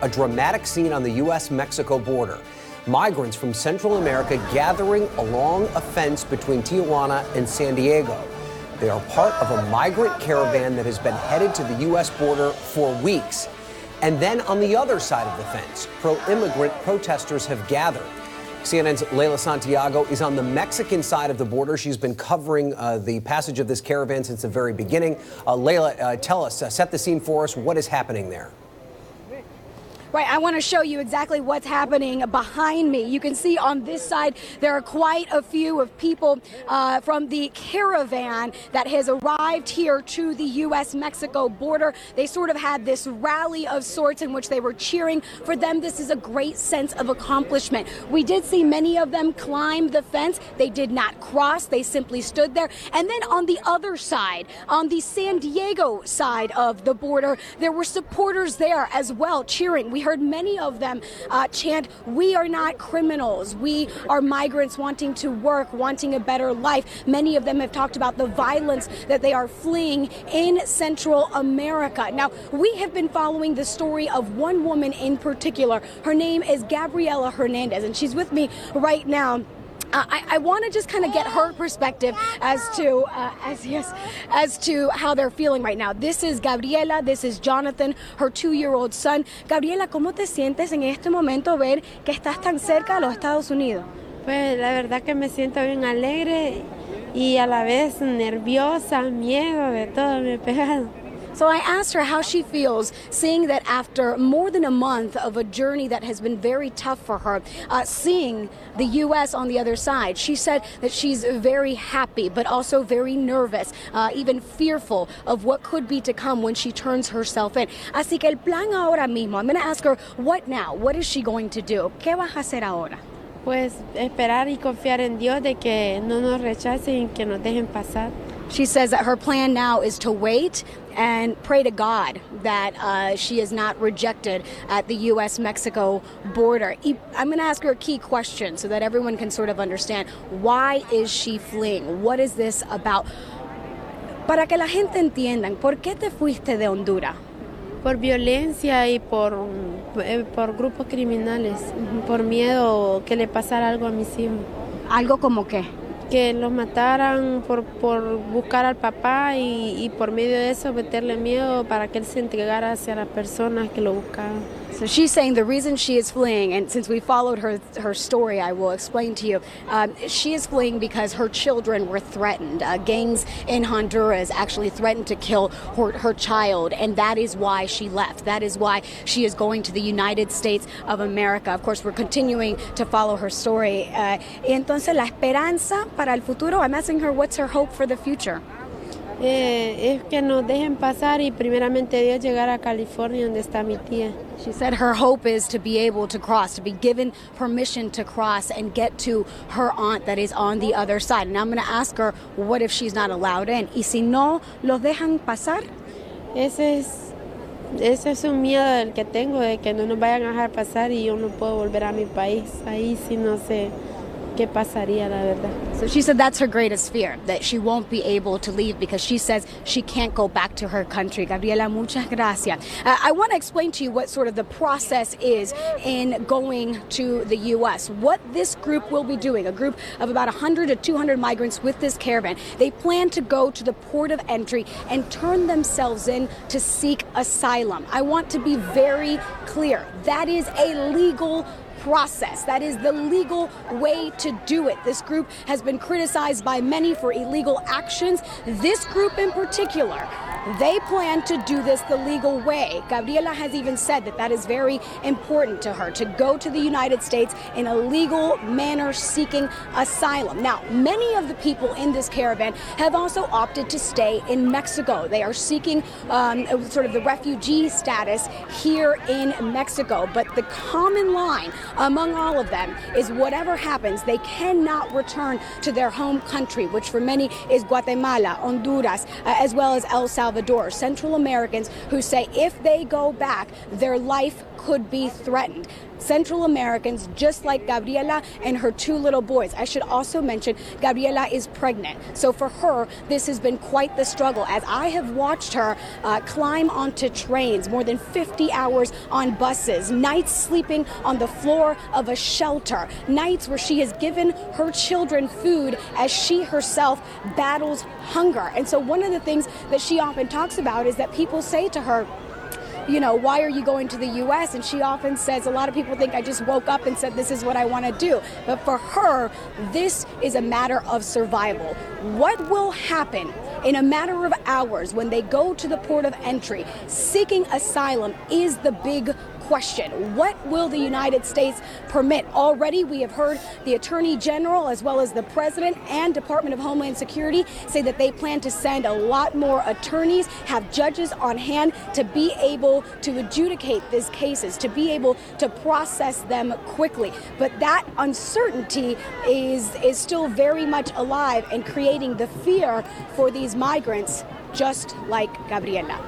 a dramatic scene on the U.S.-Mexico border. Migrants from Central America gathering along a fence between Tijuana and San Diego. They are part of a migrant caravan that has been headed to the U.S. border for weeks. And then on the other side of the fence, pro-immigrant protesters have gathered. CNN's Leila Santiago is on the Mexican side of the border. She's been covering the passage of this caravan since the very beginning. Leila, tell us, set the scene for us. What is happening there? Right, I want to show you exactly what's happening behind me. You can see on this side there are quite a few of people from the caravan that has arrived here to the U.S.-Mexico border. They sort of had this rally of sorts in which they were cheering. For them, this is a great sense of accomplishment. We did see many of them climb the fence. They did not cross. They simply stood there. And then on the other side, on the San Diego side of the border, there were supporters there as well cheering. We heard many of them chant, "We are not criminals. We are migrants wanting to work, wanting a better life." Many of them have talked about the violence that they are fleeing in Central America. Now, we have been following the story of one woman in particular. Her name is Gabriela Hernandez, and she's with me right now. I want to just kind of get her perspective as to how they're feeling right now. This is Gabriela, this is Jonathan, her 2-year-old son. Gabriela, ¿cómo te sientes en este momento ver que estás tan cerca a los Estados Unidos? Pues la verdad que me siento bien alegre y a la vez nerviosa, miedo de todo me pegado. So I asked her how she feels seeing that after more than a month of a journey that has been very tough for her, seeing the U.S. on the other side. She said that she's very happy, but also very nervous, even fearful of what could be to come when she turns herself in. Así que el plan ahora mismo, I'm going to ask her, what now? What is she going to do? ¿Qué vas a hacer ahora? Pues esperar y confiar en Dios de que no nos rechacen y que nos dejen pasar. She says that her plan now is to wait and pray to God that she is not rejected at the U.S.-Mexico border. I'm going to ask her a key question so that everyone can sort of understand. Why is she fleeing? What is this about? Para que la gente entiendan, ¿por qué te fuiste de Honduras? Por violencia y por grupos criminales, por miedo que le pasara algo a mis hijos. ¿Algo como qué? Que los mataran por buscar al papá y por medio de eso meterle miedo para que él se entregara hacia las personas que lo buscaban. So she's saying the reason she is fleeing, and since we followed her story, I will explain to you, she is fleeing because her children were threatened. Gangs in Honduras actually threatened to kill her child, and that is why she left. That is why she is going to the United States of America. Of course, we're continuing to follow her story. Y entonces, la esperanza para el futuro, I'm asking her what's her hope for the future. Es que nos dejen pasar y primeramente Dios llegar a California donde está mi tía. She said her hope is to be able to cross, to be given permission to cross and get to her aunt that is on the other side. And I'm going to ask her, what if she's not allowed in? Y si no los dejan pasar? Ese es un miedo del que tengo, de que no nos vayan a dejar pasar y yo no puedo volver a mi país. Ahí sí no sé qué pasaría, la verdad. So she said that's her greatest fear, that she won't be able to leave because she says she can't go back to her country. Gabriela, muchas gracias. I want to explain to you what sort of the process is in going to the U.S. What this group will be doing, a group of about 100 to 200 migrants with this caravan, they plan to go to the port of entry and turn themselves in to seek asylum. I want to be very clear. That is a legal process. That is the legal way to do it. This group has been criticized by many for illegal actions. This group in particular, they plan to do this the legal way. Gabriela has even said that that is very important to her, to go to the United States in a legal manner seeking asylum. Now, many of the people in this caravan have also opted to stay in Mexico. They are seeking sort of the refugee status here in Mexico. But the common line among all of them is whatever happens, they cannot return to their home country, which for many is Guatemala, Honduras, as well as El Salvador. Central Americans who say if they go back, their life could be threatened. Central Americans, just like Gabriela and her 2 little boys. I should also mention Gabriela is pregnant. So for her, this has been quite the struggle, as I have watched her climb onto trains, more than 50 hours on buses, nights sleeping on the floor of a shelter, nights where she has given her children food as she herself battles hunger. And so one of the things that she often talks about is that people say to her, you know, why are you going to the U.S.? And she often says, a lot of people think I just woke up and said, this is what I want to do. But for her, this is a matter of survival. What will happen in a matter of hours when they go to the port of entry seeking asylum is the big question. What will the United States permit? Already we have heard the Attorney General as well as the President and Department of Homeland Security say that they plan to send a lot more attorneys, have judges on hand to be able to adjudicate these cases, to be able to process them quickly. But that uncertainty is still very much alive and creating the fear for these migrants, just like Gabriela.